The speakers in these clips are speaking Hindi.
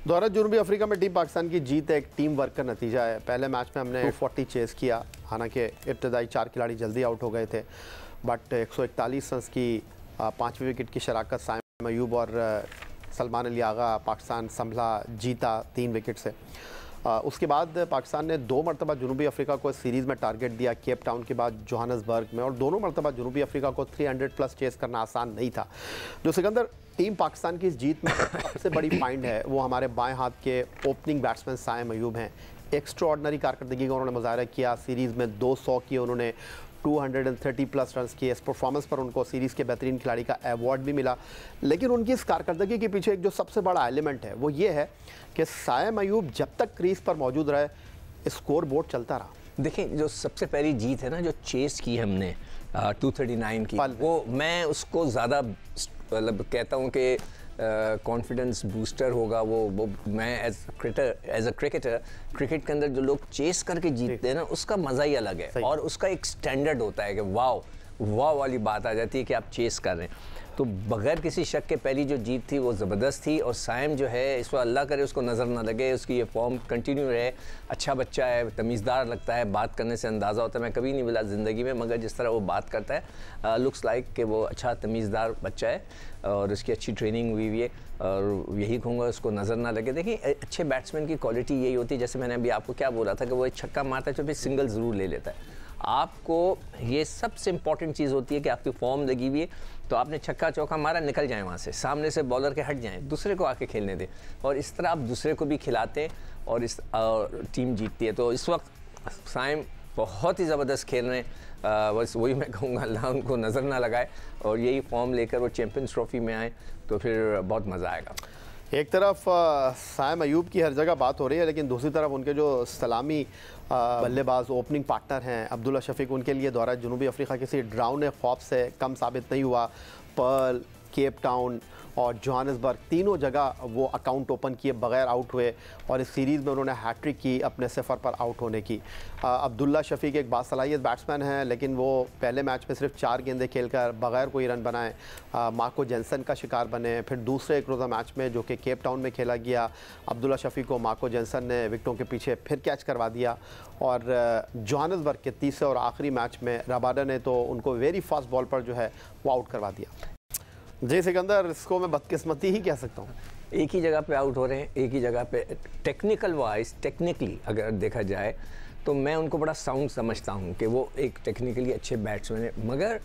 दौरा जनूबी अफ्रीका में टीम पाकिस्तान की जीत एक टीम वर्क का नतीजा है। पहले मैच में हमने 40 चेस किया, हालांकि इब्तदाई 4 खिलाड़ी जल्दी आउट हो गए थे, बट 141 रन की 5वीं विकेट की शराकत साइम अयूब और सलमान अली आगा पाकिस्तान संभला, जीता 3 विकेट से। उसके बाद पाकिस्तान ने 2 मरतबा जनूबी अफ्रीका को सीरीज़ में टारगेट दिया, केप टाउन के बाद जोहान्सबर्ग में, और दोनों मरतबा जनूबी अफ्रीका को 300+ चेस करना आसान नहीं था। जो सिकंदर, टीम पाकिस्तान की इस जीत में सबसे बड़ी फाइंड है वो हमारे बाएं हाथ के ओपनिंग बैट्समैन साइम अयूब हैं। एक्स्ट्राऑर्डिनरी कारकर्दगी का उन्होंने मुजाहरा किया, सीरीज़ में 200 किए उन्होंने, 230+ रन किए। इस परफॉर्मेंस पर उनको सीरीज़ के बेहतरीन खिलाड़ी का अवार्ड भी मिला। लेकिन उनकी इस कारकर्दगी के पीछे एक जो सबसे बड़ा एलिमेंट है वो ये है कि साइम अयूब जब तक क्रीज पर मौजूद रहे, स्कोर बोर्ड चलता रहा। देखिए, जो सबसे पहली जीत है ना, जो चेस की हमने 239 की, वो मैं उसको ज़्यादा मतलब कहता हूँ कि कॉन्फिडेंस बूस्टर होगा वो मैं एज अ क्रिकेटर, क्रिकेट के अंदर जो लोग चेस करके जीतते हैं ना, उसका मज़ा ही अलग है और उसका एक स्टैंडर्ड होता है कि वाह वाली बात आ जाती है कि आप चेस कर रहे हैं। तो बगैर किसी शक के पहली जो जीत थी वो ज़बरदस्त थी। और साइम जो है, इस पर अल्लाह करे उसको नज़र ना लगे, उसकी ये फॉर्म कंटिन्यू रहे। अच्छा बच्चा है, तमीज़दार लगता है, बात करने से अंदाज़ा होता है। मैं कभी नहीं मिला ज़िंदगी में, मगर जिस तरह वो बात करता है लुक्स लाइक कि वो अच्छा तमीज़दार बच्चा है और उसकी अच्छी ट्रेनिंग हुई हुई है। और यही कहूँगा उसको नज़र ना लगे। देखिए, अच्छे बैट्समैन की क्वालिटी यही होती है, जैसे मैंने अभी आपको क्या बोला था कि वो एक छक्का मारता है तो फिर सिंगल ज़रूर ले लेता है। आपको ये सबसे इंपॉर्टेंट चीज़ होती है कि आपकी फॉर्म लगी हुई है, तो आपने छक्का चौका मारा, निकल जाए वहाँ से, सामने से बॉलर के हट जाएं, दूसरे को आके खेलने दें, और इस तरह आप दूसरे को भी खिलाते हैं और इस टीम जीतती है। तो इस वक्त साइम बहुत ही ज़बरदस्त खेल रहे हैं। बस वही मैं कहूँगा, अल्लाह उनको नज़र ना लगाए और यही फॉर्म लेकर वो चैम्पियंस ट्रॉफी में आए तो फिर बहुत मज़ा आएगा। एक तरफ साइम अयूब की हर जगह बात हो रही है, लेकिन दूसरी तरफ उनके जो सलामी बल्लेबाज ओपनिंग पार्टनर हैं अब्दुल्ला शफीक, उनके लिए दौरा जनूबी अफ्रीका किसी ड्राउने ख्वाब से कम साबित नहीं हुआ। पर्ल, केप टाउन और जोहान्सबर्ग तीनों जगह वो अकाउंट ओपन किए बगैर आउट हुए और इस सीरीज़ में उन्होंने हैट्रिक की अपने सफ़र पर आउट होने की। अब्दुल्ला शफीक एक बासलाहियत बैट्समैन हैं, लेकिन वो पहले मैच में सिर्फ 4 गेंदें खेलकर बगैर कोई रन बनाए मार्को जेनसन का शिकार बने। फिर दूसरे एक रोज़ा मैच में जो कि केप टाउन में खेला गया, अब्दुल्ला शफीक को मार्को जेनसन ने विकेटों के पीछे फिर कैच करवा दिया। और जोहान्सबर्ग के तीसरे और आखिरी मैच में रबाडा ने तो उनको वेरी फास्ट बॉल पर जो है वो आउट करवा दिया। जी सिकंदर, इसको मैं बदकिस्मती ही कह सकता हूँ। एक ही जगह पे आउट हो रहे हैं, एक ही जगह पे। टेक्निकली अगर देखा जाए तो मैं उनको बड़ा साउंड समझता हूँ कि वो एक टेक्निकली अच्छे बैट्समैन है, मगर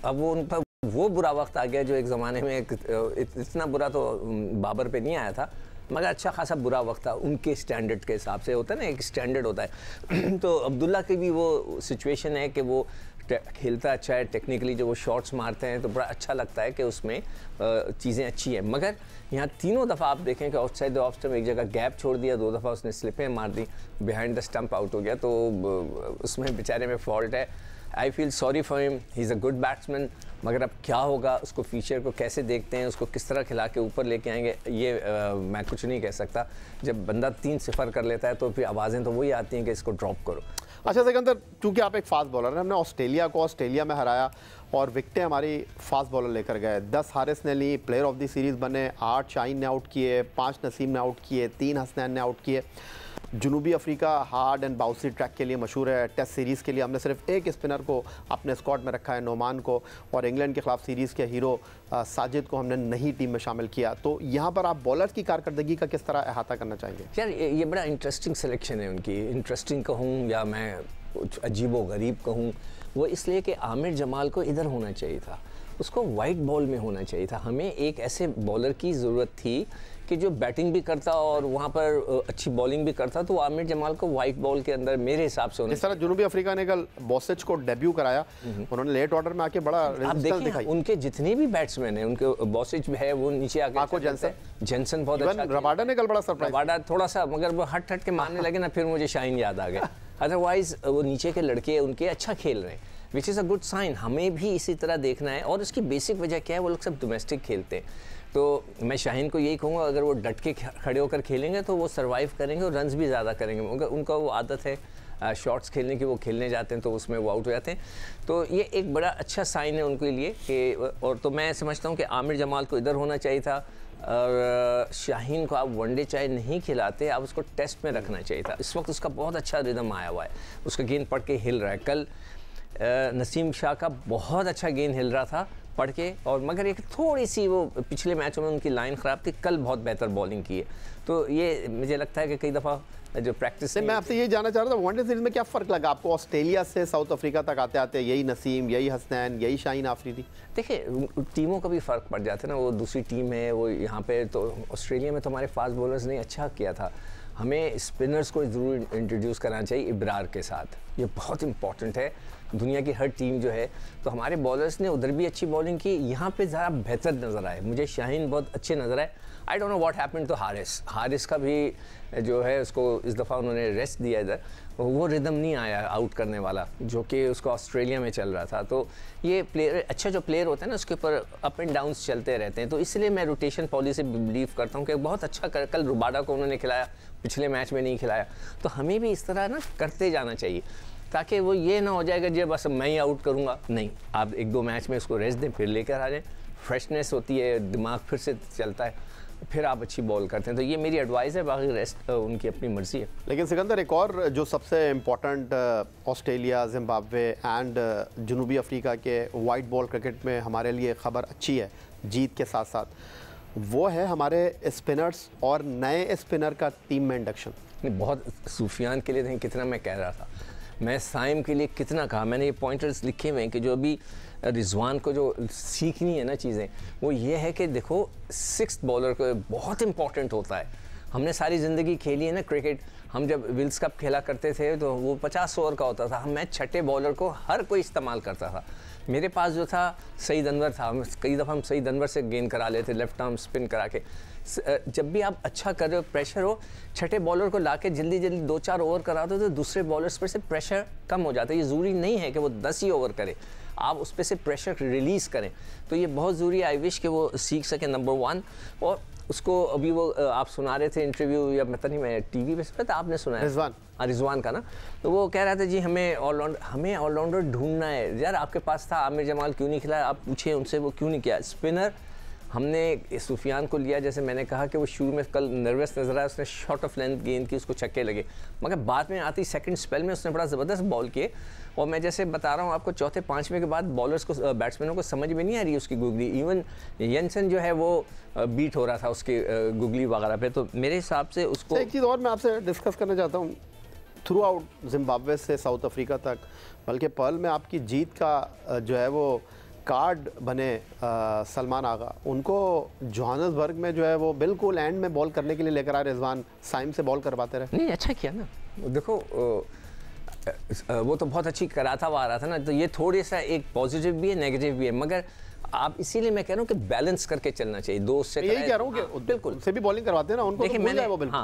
अब वो उन पर वो बुरा वक्त आ गया जो एक ज़माने में इतना बुरा तो बाबर पे नहीं आया था, मगर अच्छा खासा बुरा वक्त था उनके स्टैंडर्ड के हिसाब से। होता है ना, एक स्टैंडर्ड होता है। तो अब्दुल्ला की भी वो सिचुएशन है कि वो खेलता अच्छा है, टेक्निकली जो वो शॉट्स मारते हैं तो बड़ा अच्छा लगता है कि उसमें चीज़ें अच्छी हैं। मगर यहाँ तीनों दफ़ा आप देखें कि आउटसाइड द ऑफ स्टंप एक जगह गैप छोड़ दिया, 2 दफ़ा उसने स्लिपें मार दी, बिहाइंड द स्टंप आउट हो गया, तो उसमें बेचारे में फॉल्ट है। I feel sorry for him, he is a good batsman, मगर अब क्या होगा, उसको फ्यूचर को कैसे देखते हैं, उसको किस तरह खिला के ऊपर लेके आएंगे, ये मैं कुछ नहीं कह सकता। जब बंदा 3-0 कर लेता है तो फिर आवाज़ें तो वही आती हैं कि इसको ड्रॉप करो। अच्छा सिकंदर, चूँकि आप एक फास्ट बॉलर हैं, हमने ऑस्ट्रेलिया में हराया और विकटें हमारी फास्ट बॉलर लेकर गए। 10 हारिस ने ली, प्लेयर ऑफ द सीरीज़ बने, 8 शाहीन ने आउट किए, 5 नसीम ने आउट किए, 3 हसनैन ने आउट किए। जनूबी Africa hard and bouncy track के लिए मशहूर है। टेस्ट सीरीज़ के लिए हमने सिर्फ एक स्पिनर को अपने स्क्वाड में रखा है, नोमान को, और इंग्लैंड के खिलाफ सीरीज़ के हीरो साजिद को हमने नहीं टीम में शामिल किया। तो यहाँ पर आप बॉलर्स की कारकर्दगी का किस तरह अहाता करना चाहेंगे? यार, ये बड़ा इंटरेस्टिंग सिलेक्शन है उनकी। इंटरेस्टिंग कहूँ या मैं कुछ अजीब व गरीब कहूँ, वो इसलिए कि आमिर जमाल को इधर होना चाहिए था, उसको वाइट बॉल में होना चाहिए था। हमें एक ऐसे बॉलर की ज़रूरत थी कि जो बैटिंग भी करता और वहाँ पर अच्छी बॉलिंग भी करता, तो आमिर जमाल को वाइट बॉल के अंदर मेरे हिसाब से होना। इस तरह जनूबी अफ्रीका ने कल बोसेच को डेब्यू कराया, उन्होंने लेट ऑर्डर में आके बड़ा रेजिस्टेंस दिखाई। उनके जितने भी बैट्समैन हैं, उनके बोसेच है वो नीचे आके, मार्को जेनसन बहुत अच्छा, रबाडा ने कल बड़ा सरप्राइज, रबाडा थोड़ा सा, मगर वो हट के मारने लगे ना, फिर मुझे शाहीन याद आ गया। अदरवाइज वो नीचे के लड़के उनके अच्छा खेल रहे हैं, which is a good sign. हमें भी इसी तरह देखना है। और उसकी बेसिक वजह क्या है, वो लोग सब डोमेस्टिक खेलते हैं। तो मैं शाहीन को यही कहूँगा, अगर वो डट के खड़े होकर खेलेंगे तो वो सर्वाइव करेंगे और रन्स भी ज़्यादा करेंगे, मगर उनका वो आदत है शॉट्स खेलने की, वो खेलने जाते हैं तो उसमें वो आउट हो जाते हैं। तो ये एक बड़ा अच्छा साइन है उनके लिए कि, और तो मैं समझता हूँ कि आमिर जमाल को इधर होना चाहिए था, और शाहीन को आप वनडे चाहे नहीं खिलाते, आप उसको टेस्ट में रखना चाहिए था। इस वक्त उसका बहुत अच्छा रिदम आया हुआ है, उसका गेंद पढ़ के हिल रहा है। कल नसीम शाह का बहुत अच्छा गेंद हिल रहा था पढ़ के, और मगर एक थोड़ी सी वो पिछले मैचों में उनकी लाइन ख़राब थी, कल बहुत बेहतर बॉलिंग की है। तो ये मुझे लगता है कि कई दफ़ा जो प्रैक्टिस से मैं आपसे ये जानना चाह रहा था, वनडे सीरीज में क्या फ़र्क लगा आपको ऑस्ट्रेलिया से साउथ अफ्रीका तक आते आते? यही नसीम, यही हसनैन, यही शाहीन आफरीदी? देखिए टीमों का भी फ़र्क पड़ जाता है ना, वो दूसरी टीम है, वो यहाँ पे तो ऑस्ट्रेलिया में तो हमारे फास्ट बॉलर्स ने अच्छा किया था। हमें स्पिनर्स को ज़रूर इंट्रोड्यूस कराना चाहिए इब्रार के साथ, ये बहुत इंपॉर्टेंट है। दुनिया की हर टीम जो है, तो हमारे बॉलर्स ने उधर भी अच्छी बॉलिंग की, यहाँ पे ज़रा बेहतर नज़र आए। मुझे शाहीन बहुत अच्छे नज़र आए। I don't know what happened to Haris का भी जो है उसको इस दफ़ा उन्होंने रेस्ट दिया इधर, वो रिदम नहीं आया आउट करने वाला जो कि उसको ऑस्ट्रेलिया में चल रहा था। तो ये प्लेयर अच्छा जो प्लेयर होता है ना, उसके ऊपर अप एंड डाउन्स चलते रहते हैं, तो इसलिए मैं रोटेशन पॉलिसी बिलीव करता हूँ कि बहुत अच्छा कल रुबाडा को उन्होंने खिलाया, पिछले मैच में नहीं खिलाया। तो हमें भी इस तरह ना करते जाना चाहिए, ताकि वो ये ना हो जाएगा जब बस मैं ही आउट करूँगा। नहीं, आप 1-2 मैच में उसको रेस्ट दें, फिर लेकर आ जाएं, फ्रेशनेस होती है, दिमाग फिर से चलता है, फिर आप अच्छी बॉल करते हैं। तो ये मेरी एडवाइस है, बाकी रेस्ट उनकी अपनी मर्जी है। लेकिन सिकंदर, एक और जो सबसे इम्पोर्टेंट ऑस्ट्रेलिया, जिम्बाब्वे एंड जनूबी अफ्रीका के वाइट बॉल क्रिकेट में हमारे लिए ख़बर अच्छी है जीत के साथ साथ, वो है हमारे स्पिनर्स और नए स्पिनर का टीम में इंडक्शन। बहुत सूफियान के लिए नहीं, कितना मैं कह रहा था, मैं साइम के लिए कितना कहा, मैंने ये पॉइंटर्स लिखे हुए हैं कि जो अभी रिजवान को जो सीखनी है ना चीज़ें, वो ये है कि देखो 6th बॉलर को बहुत इंपॉर्टेंट होता है। हमने सारी ज़िंदगी खेली है ना क्रिकेट, हम जब विल्स कप खेला करते थे तो वो 50 ओवर का होता था, मैं 6ठे बॉलर को हर कोई इस्तेमाल करता था। मेरे पास जो था सईद अनवर था, कई दफ़ा हम सईद अनवर से गेंद करा लेते, लेफ्ट आर्म स्पिन करा के। जब भी आप अच्छा कर रहे हो, प्रेशर हो, 6ठे बॉलर को लाके जल्दी जल्दी 2-4 ओवर करा दो तो दूसरे बॉलर्स पर से प्रेशर कम हो जाता है। ये ज़रूरी नहीं है कि वो 10 ही ओवर करे, आप उस पर से प्रेशर रिलीज़ करें। तो ये बहुत ज़रूरी है, आई विश कि वो सीख सके, नंबर 1। और उसको अभी वो आप सुना रहे थे इंटरव्यू, या पता नहीं मैं टीवी पे सुना था, आपने सुना है रिजवान का ना, तो वो कह रहा था जी हमें ऑलराउंडर ढूंढना है। यार आपके पास था, आमिर जमाल क्यों नहीं खिलाया? आप पूछे उनसे, वो क्यों नहीं किया? स्पिनर हमने सुफियान को लिया, जैसे मैंने कहा कि वो शुरू में कल नर्वस नजर आया, उसने शॉर्ट ऑफ लेंथ गेंद की, उसको छक्के लगे, मगर बाद में आती सेकंड स्पेल में उसने बड़ा ज़बरदस्त बॉल किए। और मैं जैसे बता रहा हूँ आपको, चौथे 5वें के बाद बॉलर्स को, बैट्समैनों को समझ में नहीं आ रही उसकी गुगली। इवन येंसन जो है वो बीट हो रहा था उसके गुगली वगैरह पे। तो मेरे हिसाब से उसको एक चीज़ और मैं आपसे डिस्कस करना चाहता हूँ, थ्रू आउट जिम्बाब्वे से साउथ अफ्रीका तक, बल्कि पर्ल में आपकी जीत का जो है वो कार्ड बने सलमान आगा, उनको जोहान्सबर्ग में जो है वो बिल्कुल एंड में बॉल करने के लिए लेकर आए, रिजवान साइम से बॉल करवाते रहे। नहीं, अच्छा किया ना। देखो वो तो बहुत अच्छी कराता हुआ आ रहा था ना, तो ये थोड़ी सा एक पॉजिटिव भी है, नेगेटिव भी है, मगर आप इसीलिए मैं कह रहा हूँ कि बैलेंस करके चलना चाहिए। दो उससे यही कह रहा हूँ कि बिल्कुल से भी बॉलिंग करवाते हैं ना उनको। देखिए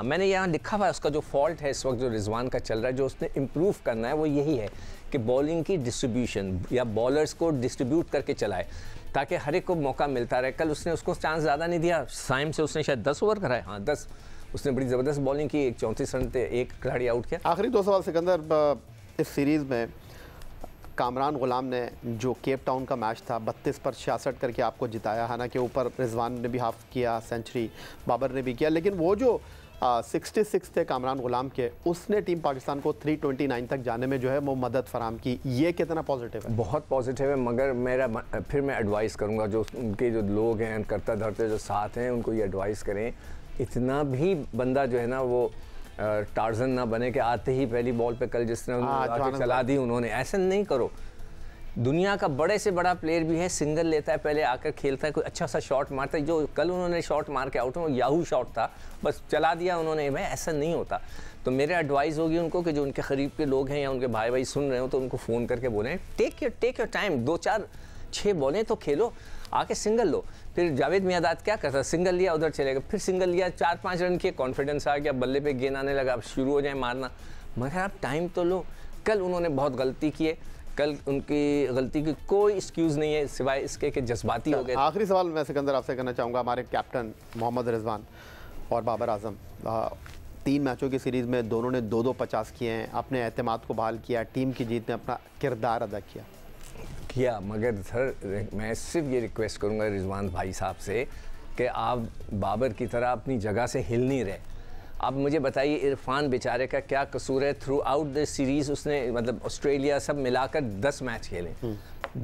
मैंने यहाँ लिखा हुआ है, उसका जो फॉल्ट है इस वक्त जो रिजवान का चल रहा है, जो उसने इम्प्रूव करना है, वो यही है कि बॉलिंग की डिस्ट्रीब्यूशन, या बॉलर्स को डिस्ट्रीब्यूट करके चलाए ताकि हर एक को मौका मिलता रहे। कल उसने उसको चांस ज़्यादा नहीं दिया, साइम से उसने शायद 10 ओवर कराए, हाँ 10, उसने बड़ी ज़बरदस्त बॉलिंग की, 34 रन थे, एक खिलाड़ी आउट किया। आखिरी 2 सवाल सिकंदर, इस सीरीज़ में कामरान गुलाम ने जो केप टाउन का मैच था 32 पर 66 करके आपको जिताया, हालांकि ऊपर रिजवान ने भी हाफ किया, सेंचुरी बाबर ने भी किया, लेकिन वो जो 66 थे कामरान गुलाम के, उसने टीम पाकिस्तान को 329 तक जाने में जो है वो मदद फराम की। ये कितना पॉजिटिव है? बहुत पॉजिटिव है, मगर फिर मैं एडवाइस करूँगा जो उनके जो लोग हैं, करता धरते जो साथ हैं, उनको ये एडवाइस करें, इतना भी बंदा जो है ना वो टार्जन ना बने कि आते ही पहली बॉल पे कल जिस तरह चला दी उन्होंने, ऐसा नहीं करो। दुनिया का बड़े से बड़ा प्लेयर भी है, सिंगल लेता है, पहले आकर खेलता है, कोई अच्छा सा शॉट मारता है। जो कल उन्होंने शॉट मार के आउट, वो याहू शॉट था, बस चला दिया उन्होंने, भाई ऐसा नहीं होता। तो मेरा एडवाइस होगी उनको कि जो उनके करीब के लोग हैं या उनके भाई भाई सुन रहे हो, तो उनको फ़ोन करके बोलें टेक योर टाइम, 2-4-6 बॉलें तो खेलो, आके सिंगल लो। फिर जावेद मियादाद क्या करता, सिंगल लिया उधर चलेगा, फिर सिंगल लिया, 4-5 रन किए, कॉन्फिडेंस आ गया, बल्ले पे गेंद आने लगा, अब शुरू हो जाए मारना, मगर आप टाइम तो लो। कल उन्होंने बहुत गलती की है, कल उनकी गलती की कोई एक्सक्यूज़ नहीं है सिवाय इसके कि जज्बाती हो गए। आखिरी सवाल मैं सिकंदर आपसे करना चाहूँगा, हमारे कैप्टन मोहम्मद रिजवान और बाबर आजम, 3 मैचों की सीरीज़ में दोनों ने 2-2 50 किए हैं, अपने एतमाद को बहाल किया, टीम की जीत में अपना किरदार अदा किया। मगर सर मैं सिर्फ ये रिक्वेस्ट करूंगा रिजवान भाई साहब से कि आप बाबर की तरह अपनी जगह से हिल नहीं रहे। अब मुझे बताइए इरफान बेचारे का क्या कसूर है? थ्रू आउट द सीरीज़ उसने मतलब ऑस्ट्रेलिया सब मिलाकर 10 मैच खेले,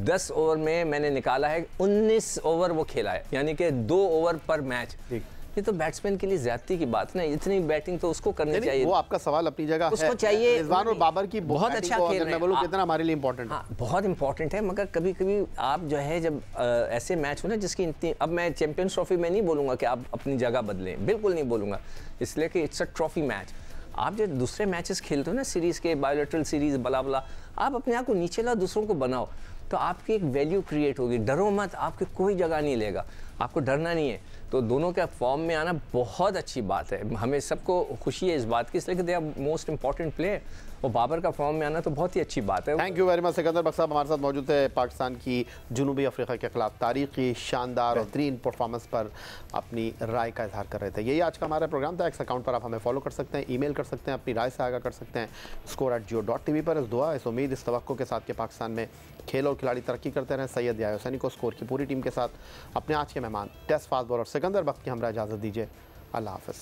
10 ओवर में मैंने निकाला है 19 ओवर वो खेला है, यानी कि 2 ओवर पर मैच। ये तो बैट्समैन के लिए ज्यादती की बात ना, इतनी बैटिंग तो उसको करनी चाहिए। वो आपका सवाल अपनी जगह उसको चाहिए। रिजवान और बाबर की बहुत अच्छा खेल रहे हैं, बोलूं कितना हमारे लिए इंपॉर्टेंट है। बहुत इंपॉर्टेंट है, मगर कभी कभी आप जो है जब ऐसे मैच हो ना जिसकी इतनी, अब मैं चैंपियंस ट्रॉफी में नहीं बोलूंगा कि आप अपनी जगह बदलें, बिल्कुल नहीं बोलूंगा, इसलिए कि इट्स अ ट्रॉफी मैच। आप जो दूसरे मैचेस खेलते हो ना सीरीज़ के, बायोलेटरल सीरीज़ बला बला, आप अपने आप को नीचे ला, दूसरों को बनाओ, तो आपकी एक वैल्यू क्रिएट होगी। डरो मत, आपके कोई जगह नहीं लेगा, आपको डरना नहीं है। तो दोनों का फॉर्म में आना बहुत अच्छी बात है, हमें सबको खुशी है इस बात की, इसलिए कि they are most important player, और बाबर का फॉर्म में आना तो बहुत ही अच्छी बात है। Thank you very much. Sikandar Bakhsh साहब हमारे साथ मौजूद थे, पाकिस्तान की जनूबी अफ्रीका के खिलाफ तारीखी शानदार बेहतरीन परफॉर्मेंस पर अपनी राय का इजहार कर रहे थे। यही आज का हमारा प्रोग्राम था। एक्स अकाउंट पर आप हमें फॉलो कर सकते हैं, ईमेल कर सकते हैं, अपनी राय से आगाह कर सकते हैं score@jio.tv पर। इस दुआ, इस उम्मीद, इस तवक्को के साथ कि पाकिस्तान में खेल और खिलाड़ी तरक्की करते रहें। सैयद याहिया हुसैनी को स्कोर की पूरी टीम के साथ अपने आज के मेहमान टेस्ट फास्ट बॉलर सिकंदर बख्श की हमरा इजाज़त दीजिए। अल्लाह हाफ़िज़।